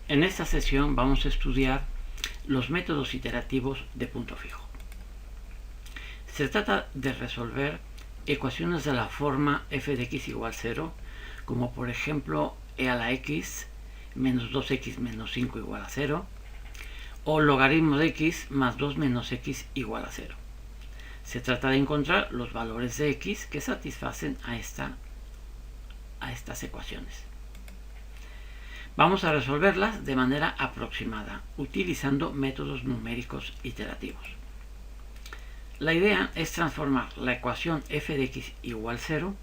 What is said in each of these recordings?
En esta sesión vamos a estudiar los métodos iterativos de punto fijo. Se trata de resolver ecuaciones de la forma f de x igual 0, como por ejemplo e a la x menos 2x menos 5 igual a 0, o logaritmo de x más 2 menos x igual a 0. Se trata de encontrar los valores de x que satisfacen a estas ecuaciones. Vamos a resolverlas de manera aproximada, utilizando métodos numéricos iterativos. La idea es transformar la ecuación f de x igual 0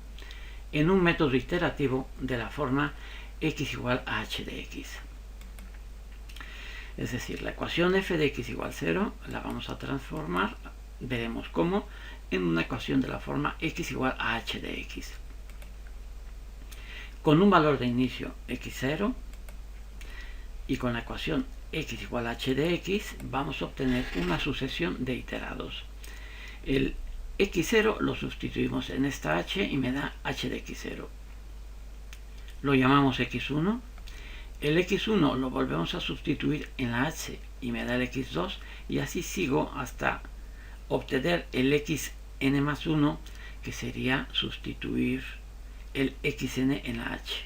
en un método iterativo de la forma x igual a h de x. Es decir, la ecuación f de x igual 0 la vamos a transformar, veremos cómo, en una ecuación de la forma x igual a h de x. Con un valor de inicio x0 y con la ecuación x igual a h de x vamos a obtener una sucesión de iterados. El x0 lo sustituimos en esta h y me da h de x0. Lo llamamos x1. El x1 lo volvemos a sustituir en la h y me da el x2, y así sigo hasta obtener el xn más 1, que sería sustituir el xn en la h.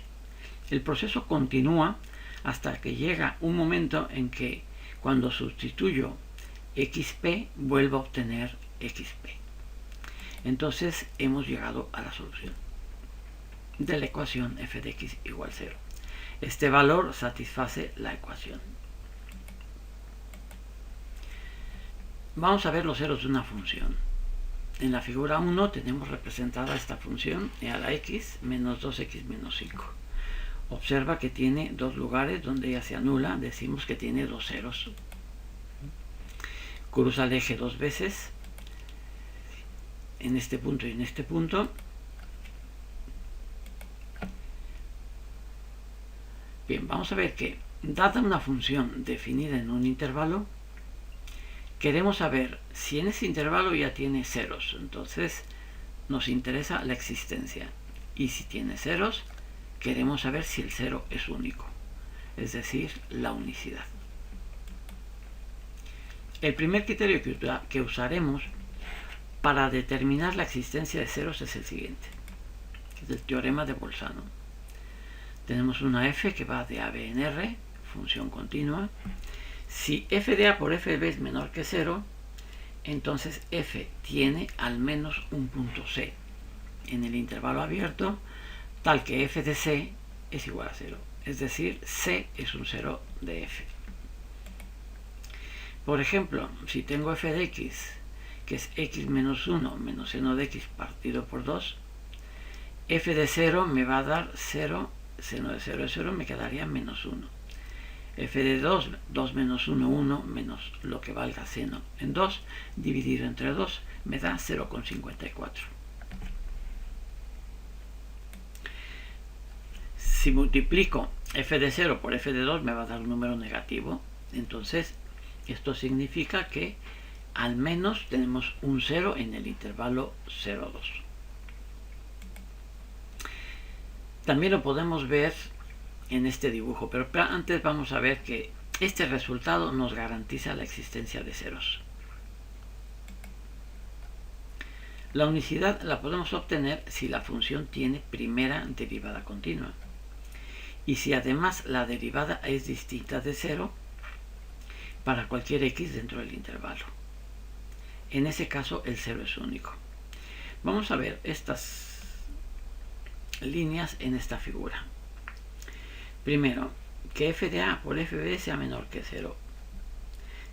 El proceso continúa hasta que llega un momento en que cuando sustituyo xp vuelvo a obtener xp. Entonces hemos llegado a la solución de la ecuación f de x igual 0. Este valor satisface la ecuación. Vamos a ver los ceros de una función. En la figura 1 tenemos representada esta función e a la x menos 2x menos 5. Observa que tiene dos lugares donde ella se anula, decimos que tiene dos ceros. Cruza el eje dos veces, en este punto y en este punto. Bien, vamos a ver que, dada una función definida en un intervalo, queremos saber si en ese intervalo ya tiene ceros. Entonces nos interesa la existencia. Y si tiene ceros, queremos saber si el cero es único, es decir, la unicidad. El primer criterio que usaremos para determinar la existencia de ceros es el siguiente, que es el teorema de Bolzano. Tenemos una f que va de a b en r, función continua. Si f de a por f de b es menor que 0, entonces f tiene al menos un punto c en el intervalo abierto, tal que f de c es igual a 0. Es decir, c es un cero de f. Por ejemplo, si tengo f de x, que es x menos 1 menos seno de x partido por 2, f de 0 me va a dar 0, seno de 0 es 0, me quedaría menos 1. f de 2, 2 menos 1, 1, menos lo que valga seno en 2, dividido entre 2, me da 0,54. Si multiplico f de 0 por f de 2 me va a dar un número negativo. Entonces esto significa que al menos tenemos un 0 en el intervalo 0,2. También lo podemos ver en este dibujo, pero antes vamos a ver que este resultado nos garantiza la existencia de ceros. La unicidad la podemos obtener si la función tiene primera derivada continua. Y si además la derivada es distinta de 0 para cualquier x dentro del intervalo. En ese caso el 0 es único. Vamos a ver estas líneas en esta figura. Primero, que f de a por f de b sea menor que 0.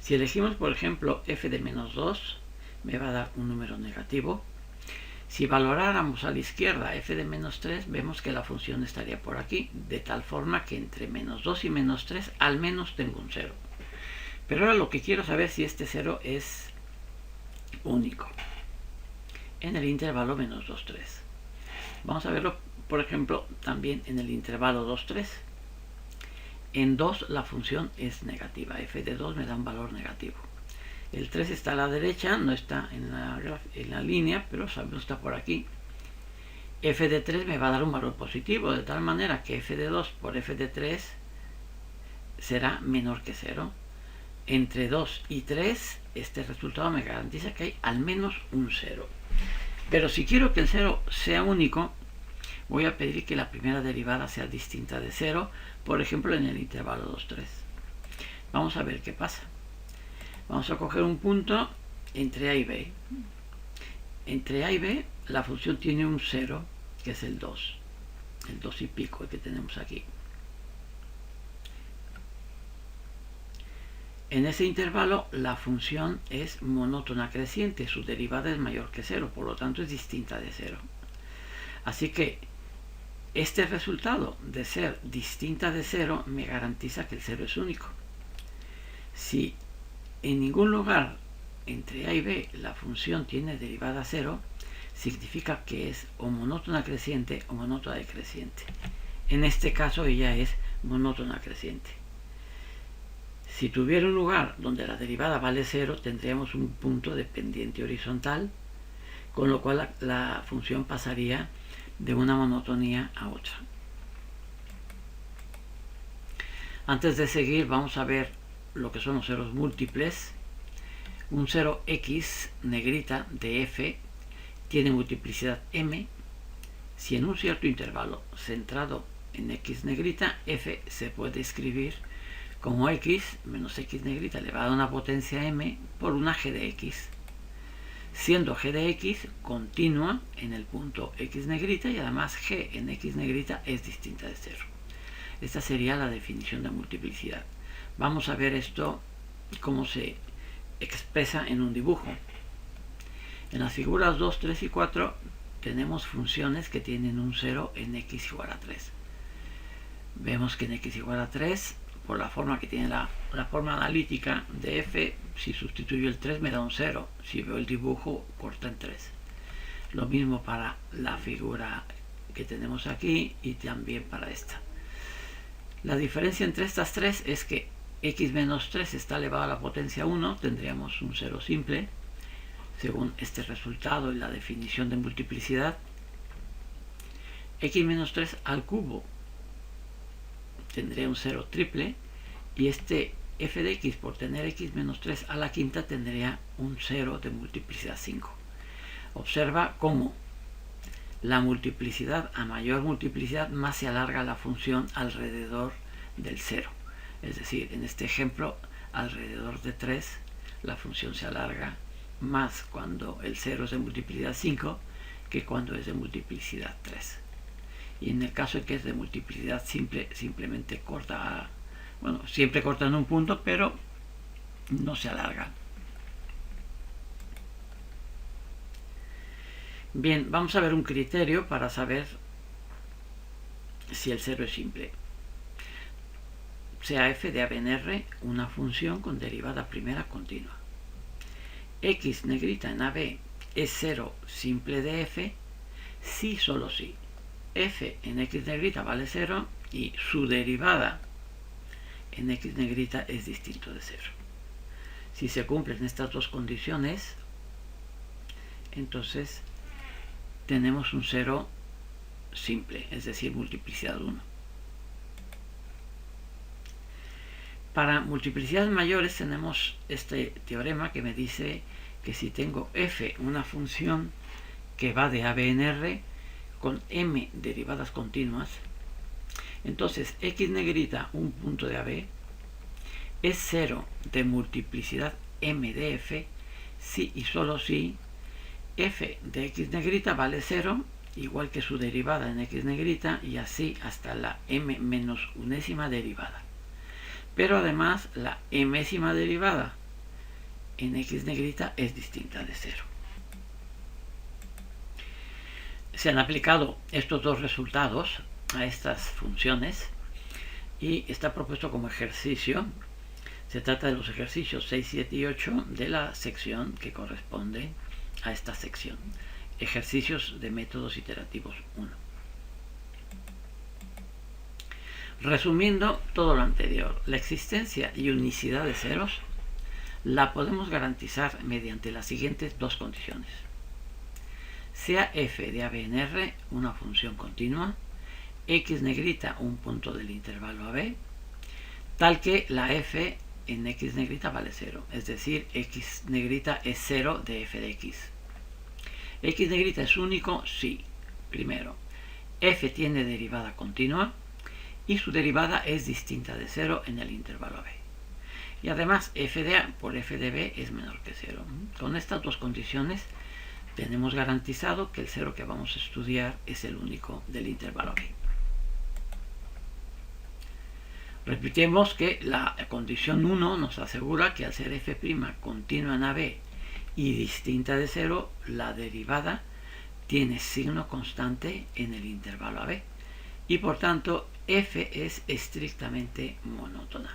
Si elegimos, por ejemplo, f de menos 2, me va a dar un número negativo. Si valoráramos a la izquierda f de menos 3, vemos que la función estaría por aquí, de tal forma que entre menos 2 y menos 3 al menos tengo un 0. Pero ahora lo que quiero saber es si este 0 es único en el intervalo menos 2, 3. Vamos a verlo, por ejemplo, también en el intervalo 2, 3. En 2 la función es negativa, f de 2 me da un valor negativo. El 3 está a la derecha, no está en la línea, pero sabemos está por aquí. F de 3 me va a dar un valor positivo, de tal manera que f de 2 por f de 3 será menor que 0. Entre 2 y 3, este resultado me garantiza que hay al menos un 0. Pero si quiero que el 0 sea único, voy a pedir que la primera derivada sea distinta de 0, por ejemplo en el intervalo 2, 3. Vamos a ver qué pasa. Vamos a coger un punto entre A y B. Entre A y B la función tiene un 0, que es el 2 y pico que tenemos aquí. En ese intervalo la función es monótona creciente, su derivada es mayor que 0, por lo tanto es distinta de 0. Así que este resultado de ser distinta de 0 me garantiza que el 0 es único. Si en ningún lugar entre A y B la función tiene derivada 0, significa que es o monótona creciente o monótona decreciente. En este caso ella es monótona creciente. Si tuviera un lugar donde la derivada vale 0, tendríamos un punto de pendiente horizontal, con lo cual la función pasaría de una monotonía a otra. Antes de seguir, vamos a ver lo que son los ceros múltiples. Un 0x negrita de f tiene multiplicidad m si en un cierto intervalo centrado en x negrita, f se puede escribir como x menos x negrita elevado a una potencia m por una g de x, siendo g de x continua en el punto x negrita y además g en x negrita es distinta de 0. Esta sería la definición de multiplicidad. Vamos a ver esto cómo se expresa en un dibujo. En las figuras 2, 3 y 4 tenemos funciones que tienen un 0 en x igual a 3. Vemos que en x igual a 3, por la forma que tiene la forma analítica de f, si sustituyo el 3 me da un 0. Si veo el dibujo, corta en 3. Lo mismo para la figura que tenemos aquí y también para esta. La diferencia entre estas tres es que x menos 3 está elevado a la potencia 1, tendríamos un 0 simple, según este resultado y la definición de multiplicidad. X menos 3 al cubo tendría un 0 triple, y este f de x por tener x menos 3 a la quinta tendría un 0 de multiplicidad 5. Observa cómo la multiplicidad, a mayor multiplicidad, más se alarga la función alrededor del 0. Es decir, en este ejemplo, alrededor de 3, la función se alarga más cuando el 0 es de multiplicidad 5 que cuando es de multiplicidad 3. Y en el caso en que es de multiplicidad simple, simplemente corta, bueno, siempre corta en un punto, pero no se alarga. Bien, vamos a ver un criterio para saber si el 0 es simple. Sea f de a en R una función con derivada primera continua. X negrita en AB es 0 simple de f si solo si f en x negrita vale 0 y su derivada en x negrita es distinto de 0. Si se cumplen estas dos condiciones, entonces tenemos un 0 simple, es decir, multiplicidad 1. Para multiplicidades mayores tenemos este teorema que me dice que si tengo f, una función que va de a b en R con m derivadas continuas, entonces x negrita, un punto de AB, es 0 de multiplicidad m de f si y solo si f de x negrita vale 0, igual que su derivada en x negrita, y así hasta la m menos unésima derivada. Pero además la mésima derivada en x negrita es distinta de 0. Se han aplicado estos dos resultados a estas funciones y está propuesto como ejercicio. Se trata de los ejercicios 6, 7 y 8 de la sección que corresponde a esta sección. Ejercicios de métodos iterativos 1. Resumiendo todo lo anterior, la existencia y unicidad de ceros la podemos garantizar mediante las siguientes dos condiciones. Sea f de a b en R una función continua, x negrita un punto del intervalo AB, tal que la f en x negrita vale 0, es decir, x negrita es 0 de f de x. ¿X negrita es único? Sí. Primero, f tiene derivada continua y su derivada es distinta de 0 en el intervalo a b. Y además f de a por f de b es menor que 0. Con estas dos condiciones tenemos garantizado que el 0 que vamos a estudiar es el único del intervalo b. Repitemos que la condición 1 nos asegura que al ser f' continua en AB y distinta de 0, la derivada tiene signo constante en el intervalo AB y por tanto f es estrictamente monótona.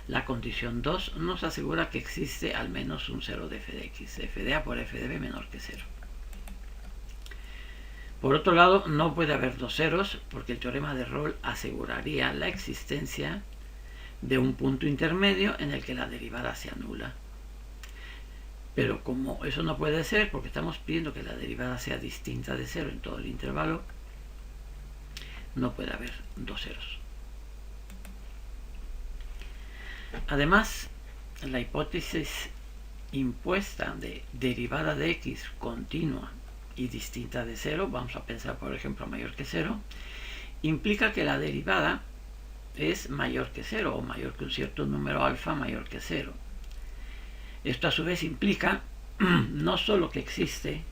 La condición 2 nos asegura que existe al menos un 0 de f de x, f de a por f de b menor que 0. Por otro lado, no puede haber dos ceros porque el teorema de Rolle aseguraría la existencia de un punto intermedio en el que la derivada sea nula. Pero como eso no puede ser, porque estamos pidiendo que la derivada sea distinta de 0 en todo el intervalo, no puede haber dos ceros. Además, la hipótesis impuesta de derivada de x continua y distinta de 0, vamos a pensar por ejemplo mayor que 0, implica que la derivada es mayor que 0 o mayor que un cierto número alfa mayor que 0. Esto a su vez implica no solo que existe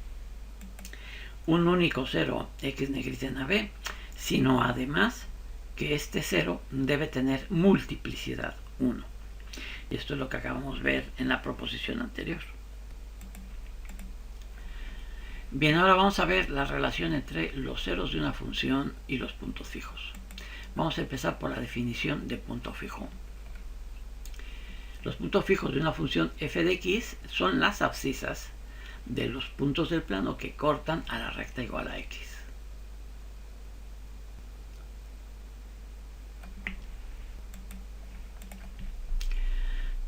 un único 0 x negrita en AB, sino además que este 0 debe tener multiplicidad 1. Y esto es lo que acabamos de ver en la proposición anterior. Bien, ahora vamos a ver la relación entre los ceros de una función y los puntos fijos. Vamos a empezar por la definición de punto fijo. Los puntos fijos de una función f de x son las abscisas de los puntos del plano que cortan a la recta igual a x.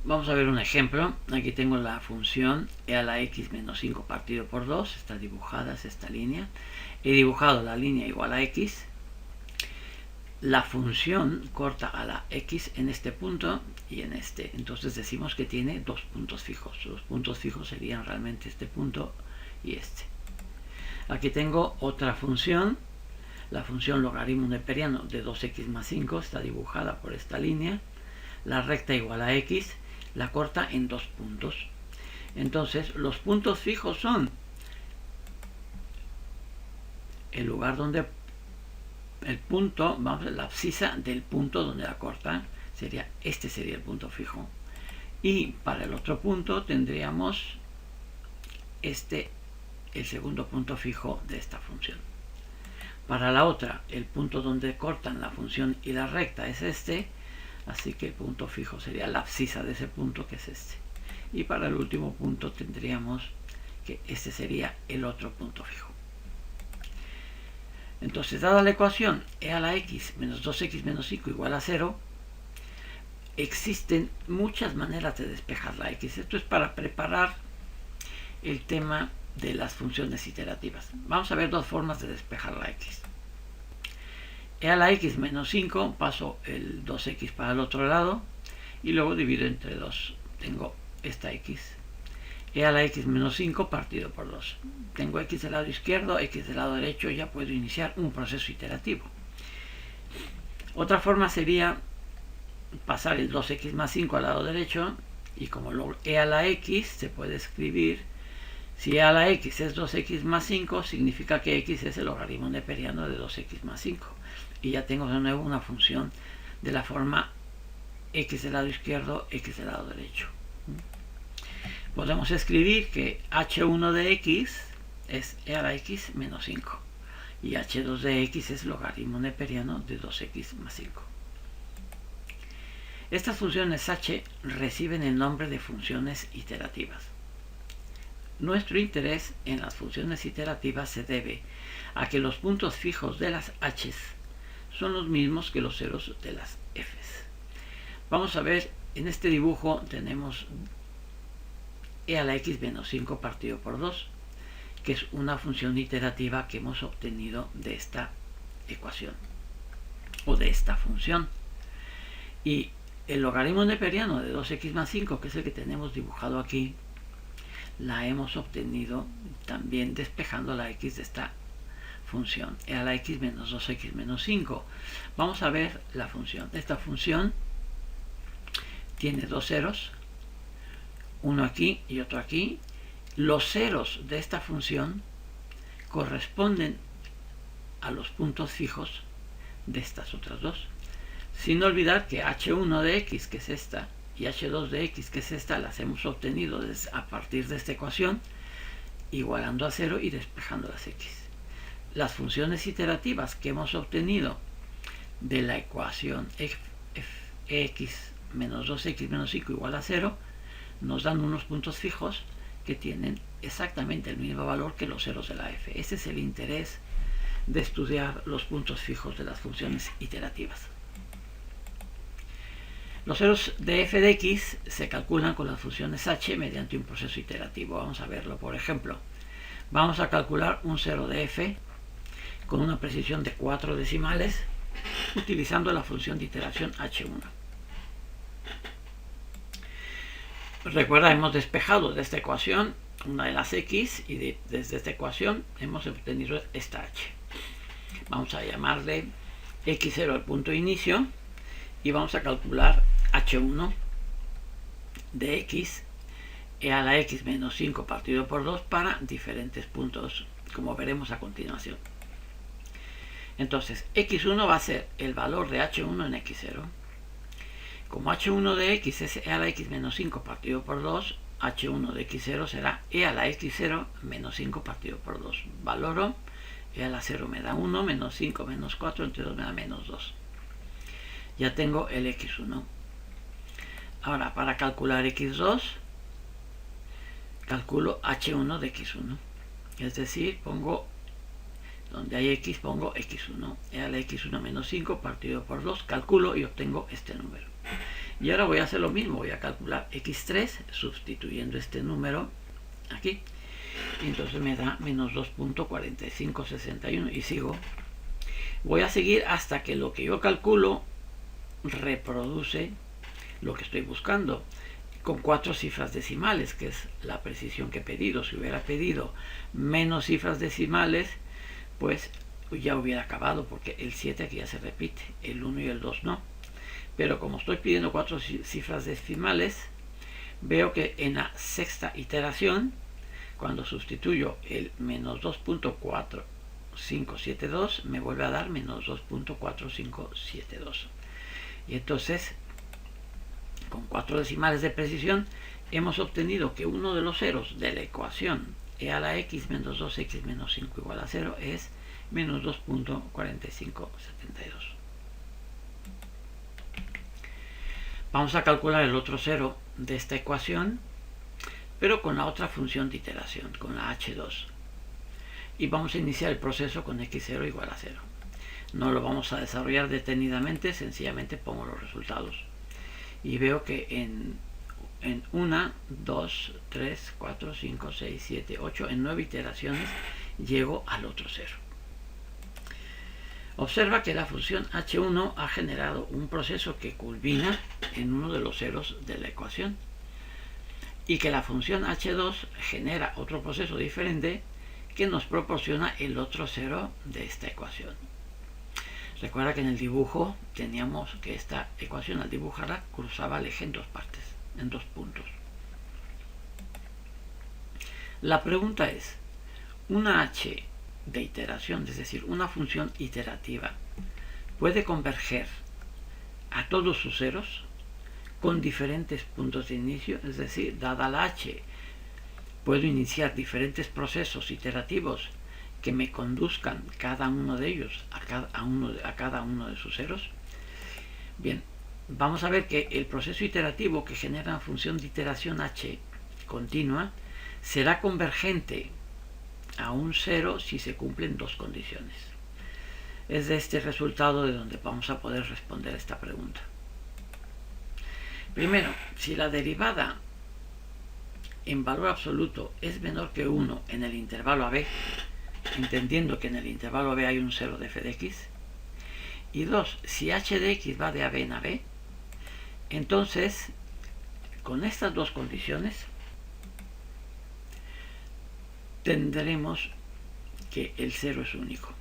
Vamos a ver un ejemplo. Aquí tengo la función e a la x menos 5 partido por 2. Está dibujada, es esta línea. He dibujado la línea igual a x. La función corta a la x en este punto y en este. Entonces decimos que tiene dos puntos fijos. Los puntos fijos serían realmente este punto y este. Aquí tengo otra función. La función logaritmo neperiano de 2x más 5 está dibujada por esta línea. La recta igual a x la corta en dos puntos. Entonces los puntos fijos son el lugar donde el punto, vamos a la abscisa del punto donde la corta, este sería el punto fijo. Y para el otro punto tendríamos el segundo punto fijo de esta función. Para la otra, el punto donde cortan la función y la recta es este, así que el punto fijo sería la abscisa de ese punto, que es este. Y para el último punto tendríamos que este sería el otro punto fijo. Entonces, dada la ecuación e a la x menos 2x menos 5 igual a 0, existen muchas maneras de despejar la x. Esto es para preparar el tema de las funciones iterativas. Vamos a ver dos formas de despejar la x. E a la x menos 5, paso el 2x para el otro lado y luego divido entre 2. Tengo esta x. E a la x menos 5 partido por 2. Tengo x del lado izquierdo, x del lado derecho, ya puedo iniciar un proceso iterativo. Otra forma sería pasar el 2x más 5 al lado derecho y como e a la x se puede escribir, si e a la x es 2x más 5, significa que x es el logaritmo neperiano de 2x más 5. Y ya tengo de nuevo una función de la forma x del lado izquierdo, x del lado derecho. Podemos escribir que h1 de x es e a la x menos 5 y h2 de x es logaritmo neperiano de 2x más 5. Estas funciones h reciben el nombre de funciones iterativas. Nuestro interés en las funciones iterativas se debe a que los puntos fijos de las h's son los mismos que los ceros de las f's. Vamos a ver, en este dibujo tenemos e a la x menos 5 partido por 2, que es una función iterativa que hemos obtenido de esta ecuación o de esta función. Y el logaritmo neperiano de 2x más 5, que es el que tenemos dibujado aquí, la hemos obtenido también despejando la x de esta función, e a la x menos 2x menos 5. Vamos a ver la función. Esta función tiene dos ceros, uno aquí y otro aquí. Los ceros de esta función corresponden a los puntos fijos de estas otras dos, sin olvidar que h1 de x, que es esta, y h2 de x, que es esta, las hemos obtenido a partir de esta ecuación, igualando a 0 y despejando las x. Las funciones iterativas que hemos obtenido de la ecuación x menos 2x menos 5 igual a 0 nos dan unos puntos fijos que tienen exactamente el mismo valor que los ceros de la f. Ese es el interés de estudiar los puntos fijos de las funciones iterativas. Los ceros de f de x se calculan con las funciones h mediante un proceso iterativo. Vamos a verlo. Por ejemplo, vamos a calcular un cero de f con una precisión de 4 decimales utilizando la función de iteración h1. Recuerda, hemos despejado de esta ecuación una de las x y desde esta ecuación hemos obtenido esta h. Vamos a llamarle x0 el punto de inicio y vamos a calcular h1 de x e a la x menos 5 partido por 2 para diferentes puntos, como veremos a continuación. Entonces, x1 va a ser el valor de h1 en x0. Como h1 de x es e a la x menos 5 partido por 2, h1 de x0 será e a la x0 menos 5 partido por 2. Valoro, e a la 0 me da 1, menos 5 menos 4, entre 2 me da menos 2. Ya tengo el x1. Ahora, para calcular x2, calculo h1 de x1. Es decir, pongo, donde hay x, pongo x1. E a la x1 menos 5 partido por 2, calculo y obtengo este número. Y ahora voy a hacer lo mismo, voy a calcular x3 sustituyendo este número aquí. Y entonces me da menos 2.4561 y sigo. Voy a seguir hasta que lo que yo calculo reproduce lo que estoy buscando con 4 cifras decimales, que es la precisión que he pedido. Si hubiera pedido menos cifras decimales, pues ya hubiera acabado, porque el 7 aquí ya se repite, el 1 y el 2 no. Pero como estoy pidiendo 4 cifras decimales, veo que en la sexta iteración, cuando sustituyo el menos 2.4572, me vuelve a dar menos 2.4572. Y entonces, con 4 decimales de precisión, hemos obtenido que uno de los ceros de la ecuación e a la x menos 2x menos 5 igual a 0 es menos 2.4572. Vamos a calcular el otro cero de esta ecuación, pero con la otra función de iteración, con la h2. Y vamos a iniciar el proceso con x0 igual a 0. No lo vamos a desarrollar detenidamente, sencillamente pongo los resultados. Y veo que en 1, 2, 3, 4, 5, 6, 7, 8, en 9 iteraciones llego al otro cero. Observa que la función h1 ha generado un proceso que culmina en uno de los ceros de la ecuación y que la función h2 genera otro proceso diferente que nos proporciona el otro cero de esta ecuación. Recuerda que en el dibujo teníamos que esta ecuación al dibujarla cruzaba el eje en dos partes, en dos puntos. La pregunta es, ¿una h de iteración, es decir, una función iterativa, puede converger a todos sus ceros con diferentes puntos de inicio? Es decir, dada la h, puedo iniciar diferentes procesos iterativos que me conduzcan cada uno de ellos a cada uno de sus ceros. Bien, vamos a ver que el proceso iterativo que genera una función de iteración h continua será convergente a un cero si se cumplen dos condiciones. Es de este resultado de donde vamos a poder responder esta pregunta. Primero, si la derivada en valor absoluto es menor que 1 en el intervalo AB, entendiendo que en el intervalo AB hay un cero de f de x. Y 2, si h de x va de AB en AB, Entonces, con estas dos condiciones, tendremos que el 0 es único.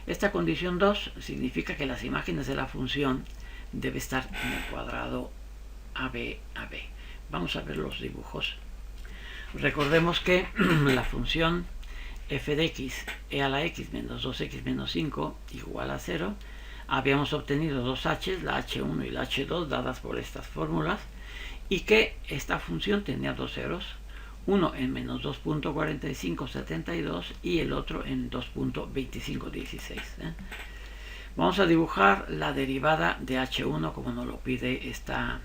Esta condición 2 significa que las imágenes de la función debe estar en el cuadrado AB. Vamos a ver los dibujos. Recordemos que la función f de x e a la x menos 2x menos 5 igual a 0, habíamos obtenido dos h's, la h1 y la h2, dadas por estas fórmulas, y que esta función tenía dos ceros, uno en menos 2.4572 y el otro en 2.2516. Vamos a dibujar la derivada de h1 como nos lo pide esta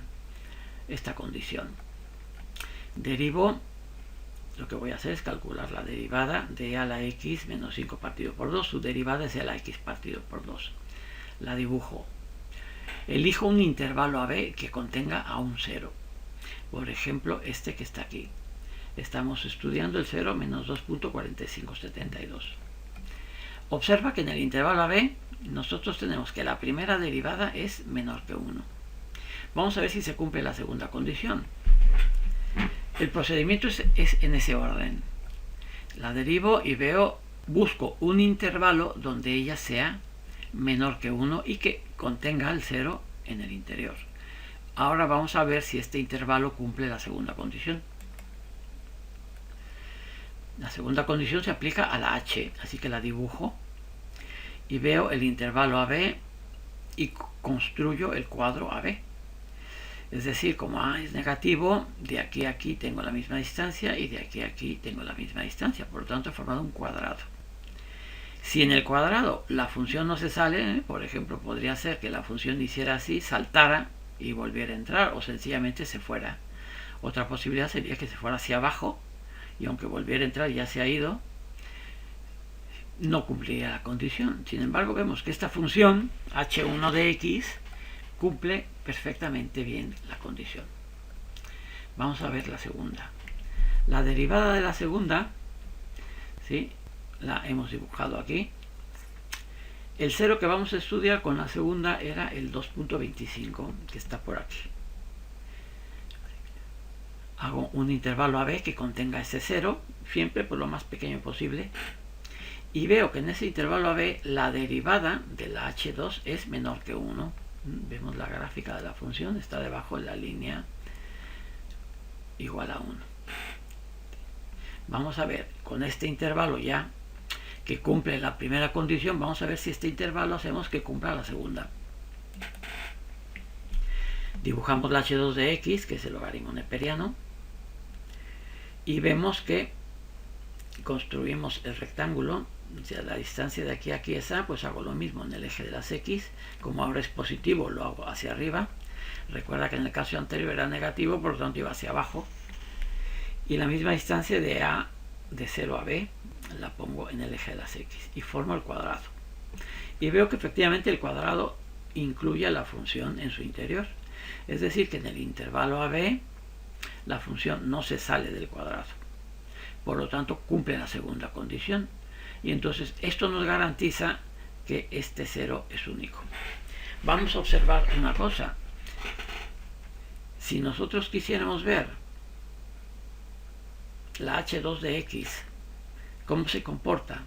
condición. Derivo, lo que voy a hacer es calcular la derivada de a la x menos 5 partido por 2. Su derivada es a la x partido por 2. La dibujo. Elijo un intervalo AB que contenga a un 0. Por ejemplo, este que está aquí. Estamos estudiando el 0 menos 2.4572. Observa que en el intervalo AB nosotros tenemos que la primera derivada es menor que 1. Vamos a ver si se cumple la segunda condición. El procedimiento es en ese orden. La derivo y busco un intervalo donde ella sea menor que 1 y que contenga el 0 en el interior. Ahora vamos a ver si este intervalo cumple la segunda condición. La segunda condición se aplica a la h, así que la dibujo y veo el intervalo AB y construyo el cuadro AB. Es decir, como A es negativo, de aquí a aquí tengo la misma distancia y de aquí a aquí tengo la misma distancia. Por lo tanto, he formado un cuadrado. Si en el cuadrado la función no se sale, por ejemplo, podría ser que la función hiciera así, saltara y volviera a entrar, o sencillamente se fuera. Otra posibilidad sería que se fuera hacia abajo y aunque volviera a entrar ya se ha ido, no cumpliría la condición. Sin embargo, vemos que esta función h1 de x cumple perfectamente bien la condición. Vamos a ver la segunda. La derivada de la segunda, ¿sí?, la hemos dibujado aquí. El 0 que vamos a estudiar con la segunda era el 2.25, que está por aquí. Hago un intervalo AB que contenga ese 0, siempre por lo más pequeño posible. Y veo que en ese intervalo AB la derivada de la h2 es menor que 1. Vemos la gráfica de la función, está debajo de la línea igual a 1. Vamos a ver, con este intervalo ya que cumple la primera condición, vamos a ver si este intervalo hacemos que cumpla la segunda. Dibujamos la h2 de x, que es el logaritmo neperiano, y vemos que construimos el rectángulo. O sea, la distancia de aquí a aquí es a, pues hago lo mismo en el eje de las x. Como ahora es positivo, lo hago hacia arriba. Recuerda que en el caso anterior era negativo, por lo tanto iba hacia abajo. Y la misma distancia de a de 0 a b la pongo en el eje de las x y formo el cuadrado. Y veo que efectivamente el cuadrado incluye a la función en su interior. Es decir, que en el intervalo AB la función no se sale del cuadrado. Por lo tanto, cumple la segunda condición. Y entonces esto nos garantiza que este 0 es único. Vamos a observar una cosa. Si nosotros quisiéramos ver la h2 de x, cómo se comporta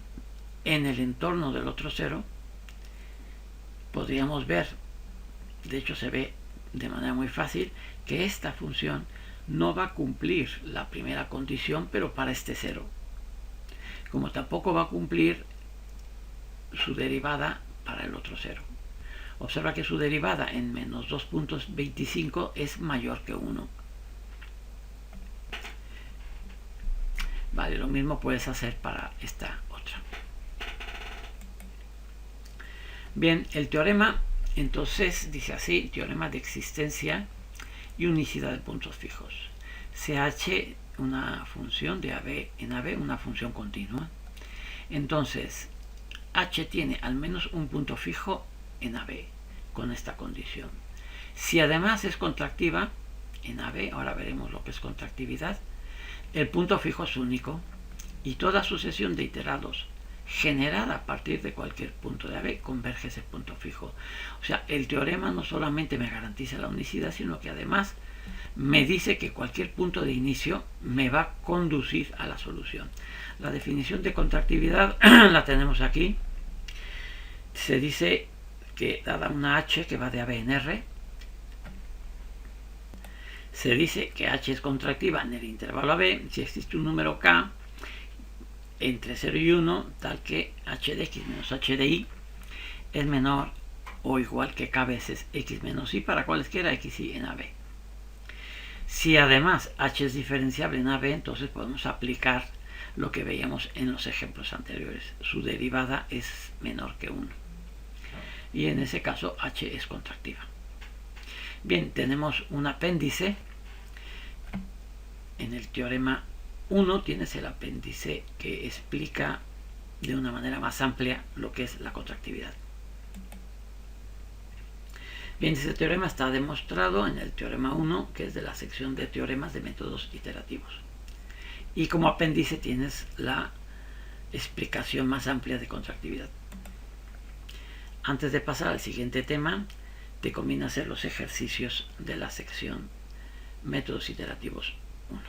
en el entorno del otro 0, podríamos ver, de hecho se ve de manera muy fácil, que esta función no va a cumplir la primera condición, pero para este 0. Como tampoco va a cumplir su derivada para el otro 0. Observa que su derivada en menos 2.25 es mayor que 1. Vale, lo mismo puedes hacer para esta otra. Bien, el teorema entonces dice así: teorema de existencia y unicidad de puntos fijos. CH, una función de AB en AB, una función continua. Entonces, H tiene al menos un punto fijo en AB con esta condición. Si además es contractiva en AB, ahora veremos lo que es contractividad, el punto fijo es único y toda sucesión de iterados generada a partir de cualquier punto de AB converge ese punto fijo. O sea, el teorema no solamente me garantiza la unicidad, sino que además me dice que cualquier punto de inicio me va a conducir a la solución. La definición de contractividad la tenemos aquí. Se dice que dada una H que va de AB en R, se dice que H es contractiva en el intervalo AB si existe un número K entre 0 y 1, tal que h de x menos h de y es menor o igual que k veces x menos y para cualesquiera x y en AB. Si además h es diferenciable en AB, entonces podemos aplicar lo que veíamos en los ejemplos anteriores. Su derivada es menor que 1. Y en ese caso h es contractiva. Bien, tenemos un apéndice. En el teorema 1 tienes el apéndice que explica de una manera más amplia lo que es la contractividad. Bien, ese teorema está demostrado en el teorema 1, que es de la sección de teoremas de métodos iterativos. Y como apéndice tienes la explicación más amplia de contractividad. Antes de pasar al siguiente tema, te conviene hacer los ejercicios de la sección métodos iterativos 1.